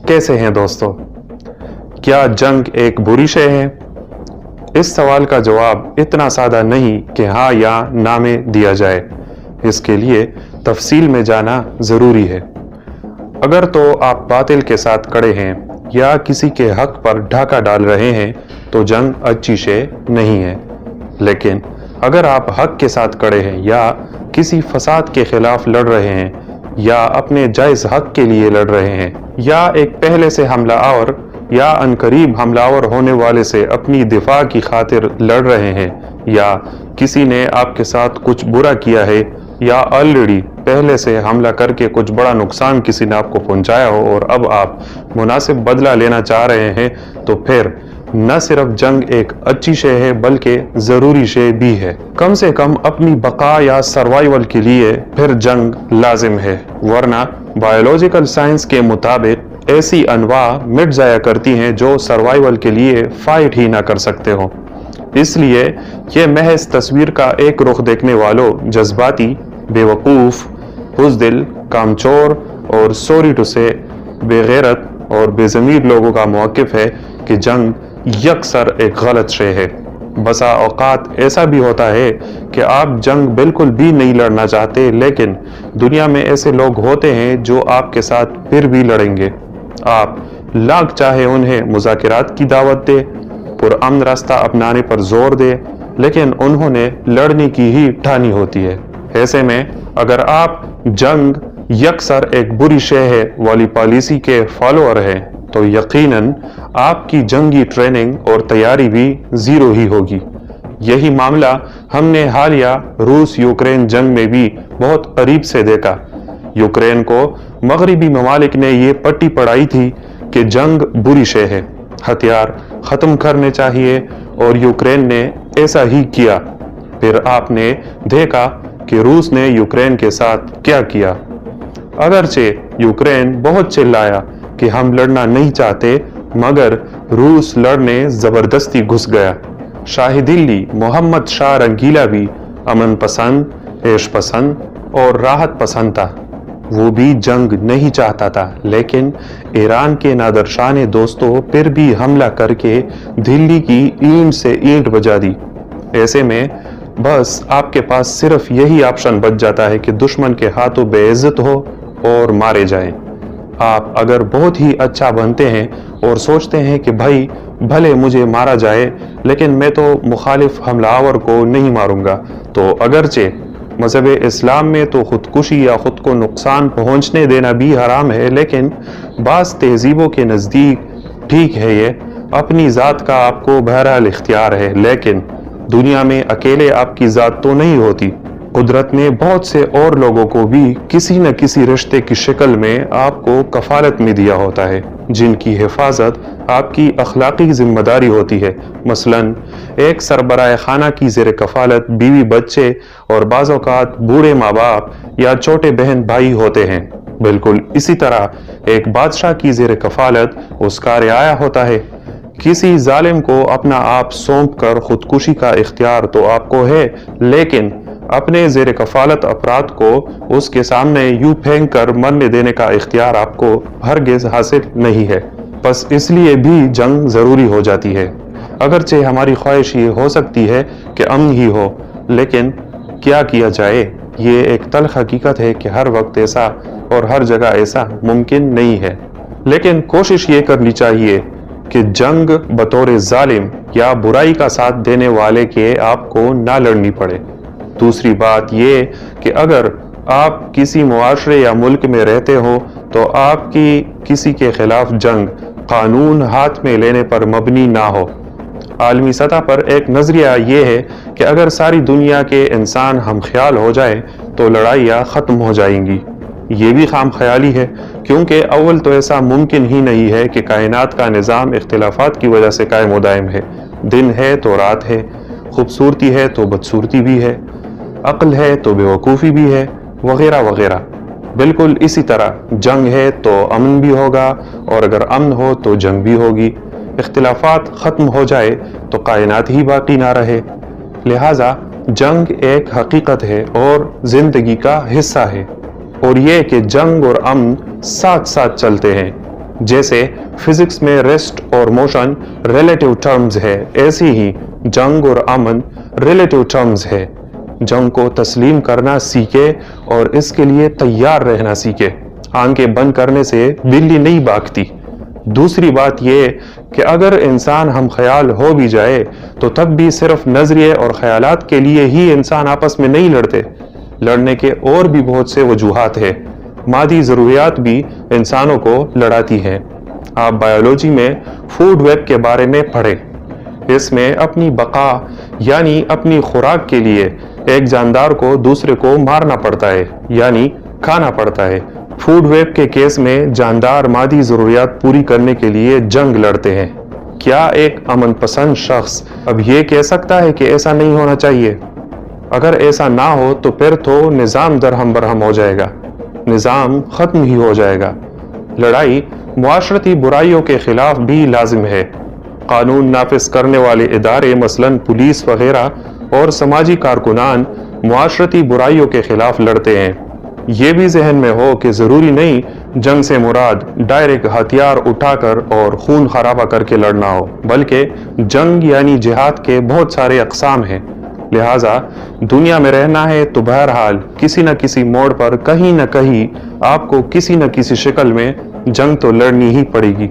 कैसे हैं दोस्तों? क्या जंग एक बुरी शय है? इस सवाल का जवाब इतना सादा नहीं कि हाँ या ना में दिया जाए। इसके लिए तफसील में जाना ज़रूरी है। अगर तो आप बातिल के साथ खड़े हैं या किसी के हक पर ढाका डाल रहे हैं तो जंग अच्छी शय नहीं है। लेकिन अगर आप हक के साथ खड़े हैं या किसी फसाद के खिलाफ लड़ रहे हैं या अपने जायज़ हक के लिए लड़ रहे हैं या एक पहले से हमलावर या अनकरीब हमलावर होने वाले से अपनी दिफा की खातिर लड़ रहे हैं या किसी ने आपके साथ कुछ बुरा किया है या ऑलरेडी पहले से हमला करके कुछ बड़ा नुकसान किसी ने आपको पहुंचाया हो और अब आप मुनासिब बदला लेना चाह रहे हैं, तो फिर न सिर्फ जंग एक अच्छी शय है बल्कि ज़रूरी शय भी है। कम से कम अपनी बका या सर्वाइवल के लिए फिर जंग लाजिम है, वरना बायोलॉजिकल साइंस के मुताबिक ऐसी अनवा मिट जाया करती हैं जो सर्वाइवल के लिए फाइट ही ना कर सकते हो। इसलिए ये महज तस्वीर का एक रुख देखने वालों जज्बाती, बेवकूफ़, बुज़दिल, कामचोर और सॉरी टू से बेगैरत और बेज़मीर लोगों का मौक़िफ़ है कि जंग यकसर एक गलत शय है। बसा औकात ऐसा भी होता है कि आप जंग बिल्कुल भी नहीं लड़ना चाहते, लेकिन दुनिया में ऐसे लोग होते हैं जो आपके साथ फिर भी लड़ेंगे। आप लाख चाहे उन्हें मुज़ाकिरात की दावत दे, पुरअमन रास्ता अपनाने पर जोर दे, लेकिन उन्होंने लड़ने की ही ठानी होती है। ऐसे में अगर आप जंग यकसर एक बुरी शय है वाली पॉलिसी के फॉलोअर हैं तो यकीनन आपकी जंगी ट्रेनिंग और तैयारी भी ज़ीरो ही होगी। यही मामला हमने हालिया रूस यूक्रेन जंग में भी बहुत करीब से देखा। यूक्रेन को मगरिबी ममालिक ने ये पट्टी पढ़ाई थी कि जंग बुरी शय है, हथियार ख़त्म करने चाहिए, और यूक्रेन ने ऐसा ही किया। फिर आपने देखा कि रूस ने यूक्रेन के साथ क्या किया। अगरचे यूक्रेन बहुत चिल्लाया कि हम लड़ना नहीं चाहते, मगर रूस लड़ने ज़बरदस्ती घुस गया। शाही दिल्ली मोहम्मद शाह रंगीला भी अमन पसंद, ऐश पसंद और राहत पसंद था। वो भी जंग नहीं चाहता था, लेकिन ईरान के नादरशान दोस्तों फिर भी हमला करके दिल्ली की ईंट से ईंट बजा दी। ऐसे में बस आपके पास सिर्फ यही ऑप्शन बच जाता है कि दुश्मन के हाथों बेइज्जत हो और मारे जाएं। आप अगर बहुत ही अच्छा बनते हैं और सोचते हैं कि भाई भले मुझे मारा जाए लेकिन मैं तो मुखालिफ हमलावर को नहीं मारूंगा, तो अगरचे मज़हब इस्लाम में तो ख़ुदकुशी या ख़ुद को नुकसान पहुंचने देना भी हराम है, लेकिन बाज़ तहज़ीबों के नज़दीक ठीक है। ये अपनी ज़ात का आपको बहरहाल इख्तियार है, लेकिन दुनिया में अकेले आपकी ज़ात तो नहीं होती। कुदरत ने बहुत से और लोगों को भी किसी न किसी रिश्ते की शक्ल में आपको कफालत में दिया होता है, जिनकी हिफाजत आपकी अखलाकी जिम्मेदारी होती है। मसलन एक सरबराह खाना की ज़ेर कफालत बीवी बच्चे और बाज़ औक़ात बूढ़े माँ बाप या छोटे बहन भाई होते हैं। बिल्कुल इसी तरह एक बादशाह की ज़ेर कफालत उसका रियाया होता है। किसी जालिम को अपना आप सौंप कर खुदकुशी का इख्तियार तो आपको है, लेकिन अपने ज़ेर कफालत अफराद को उसके सामने यूं फेंक कर मरने देने का इख्तियार आपको हरगिज़ हासिल नहीं है। बस इसलिए भी जंग ज़रूरी हो जाती है। अगरचे हमारी ख्वाहिश ये हो सकती है कि अमन ही हो, लेकिन क्या किया जाए। ये एक तल्ख हकीकत है कि हर वक्त ऐसा और हर जगह ऐसा मुमकिन नहीं है, लेकिन कोशिश ये करनी चाहिए कि जंग बतौर जालिम या बुराई का साथ देने वाले के आपको ना लड़नी पड़े। दूसरी बात ये कि अगर आप किसी मुआशरे या मुल्क में रहते हो तो आपकी किसी के खिलाफ जंग कानून हाथ में लेने पर मबनी ना हो। आलमी सतह पर एक नज़रिया ये है कि अगर सारी दुनिया के इंसान हम ख्याल हो जाए तो लड़ाइयाँ ख़त्म हो जाएंगी। ये भी खाम ख्याली है, क्योंकि अव्वल तो ऐसा मुमकिन ही नहीं है कि कायनात का निज़ाम इख्तिलाफात की वजह से कायम दायम है। दिन है तो रात है, खूबसूरती है तो बदसूरती भी है, अक्ल है तो बेवकूफ़ी भी है, वगैरह वगैरह। बिल्कुल इसी तरह जंग है तो अमन भी होगा, और अगर अमन हो तो जंग भी होगी। اختلافات ختم ہو جائے تو کائنات ہی باقی نہ رہے۔ لہٰذا جنگ ایک حقیقت ہے اور زندگی کا حصہ ہے، اور یہ کہ جنگ اور امن ساتھ ساتھ چلتے ہیں۔ جیسے فزکس میں ریسٹ اور موشن ریلیٹیو ٹرمز ہے، ایسی ہی جنگ اور امن ریلیٹیو ٹرمز ہے۔ جنگ کو تسلیم کرنا سیکھے اور اس کے لیے تیار رہنا سیکھے۔ آنکھیں بند کرنے سے بلی نہیں بھاگتی۔ دوسری بات یہ کہ اگر انسان ہم خیال ہو بھی جائے تو تب بھی صرف نظریے اور خیالات کے لیے ہی انسان آپس میں نہیں لڑتے۔ لڑنے کے اور بھی بہت سے وجوہات ہیں۔ مادی ضروریات بھی انسانوں کو لڑاتی ہیں۔ آپ بائیولوجی میں فوڈ ویب کے بارے میں پڑھیں۔ اس میں اپنی بقا یعنی اپنی خوراک کے لیے ایک جاندار کو دوسرے کو مارنا پڑتا ہے، یعنی کھانا پڑتا ہے۔ فوڈ ویب کے کیس میں جاندار مادی ضروریات پوری کرنے کے لیے جنگ لڑتے ہیں۔ کیا ایک امن پسند شخص اب یہ کہہ سکتا ہے کہ ایسا نہیں ہونا چاہیے؟ اگر ایسا نہ ہو تو پھر تو نظام درہم برہم ہو جائے گا، نظام ختم ہی ہو جائے گا۔ لڑائی معاشرتی برائیوں کے خلاف بھی لازم ہے۔ قانون نافذ کرنے والے ادارے مثلاً پولیس وغیرہ اور سماجی کارکنان معاشرتی برائیوں کے خلاف لڑتے ہیں۔ یہ بھی ذہن میں ہو کہ ضروری نہیں جنگ سے مراد ڈائریکٹ ہتھیار اٹھا کر اور خون خرابہ کر کے لڑنا ہو، بلکہ جنگ یعنی جہاد کے بہت سارے اقسام ہیں۔ لہٰذا دنیا میں رہنا ہے تو بہرحال کسی نہ کسی موڑ پر کہیں نہ کہیں آپ کو کسی نہ کسی شکل میں جنگ تو لڑنی ہی پڑے گی۔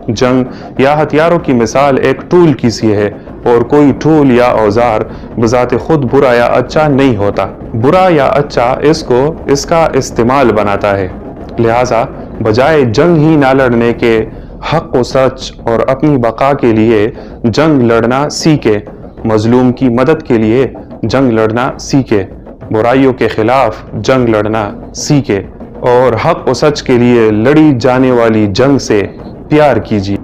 جنگ یا ہتھیاروں کی مثال ایک ٹول کی سی ہے، اور کوئی ٹول یا اوزار بذات خود برا یا اچھا نہیں ہوتا۔ برا یا اچھا اس کا استعمال بناتا ہے۔ لہٰذا بجائے جنگ ہی نہ لڑنے کے حق و سچ اور اپنی بقا کے لیے جنگ لڑنا سیکھے، مظلوم کی مدد کے لیے جنگ لڑنا سیکھے، برائیوں کے خلاف جنگ لڑنا سیکھے، اور حق و سچ کے لیے لڑی جانے والی جنگ سے پیار کیجیے۔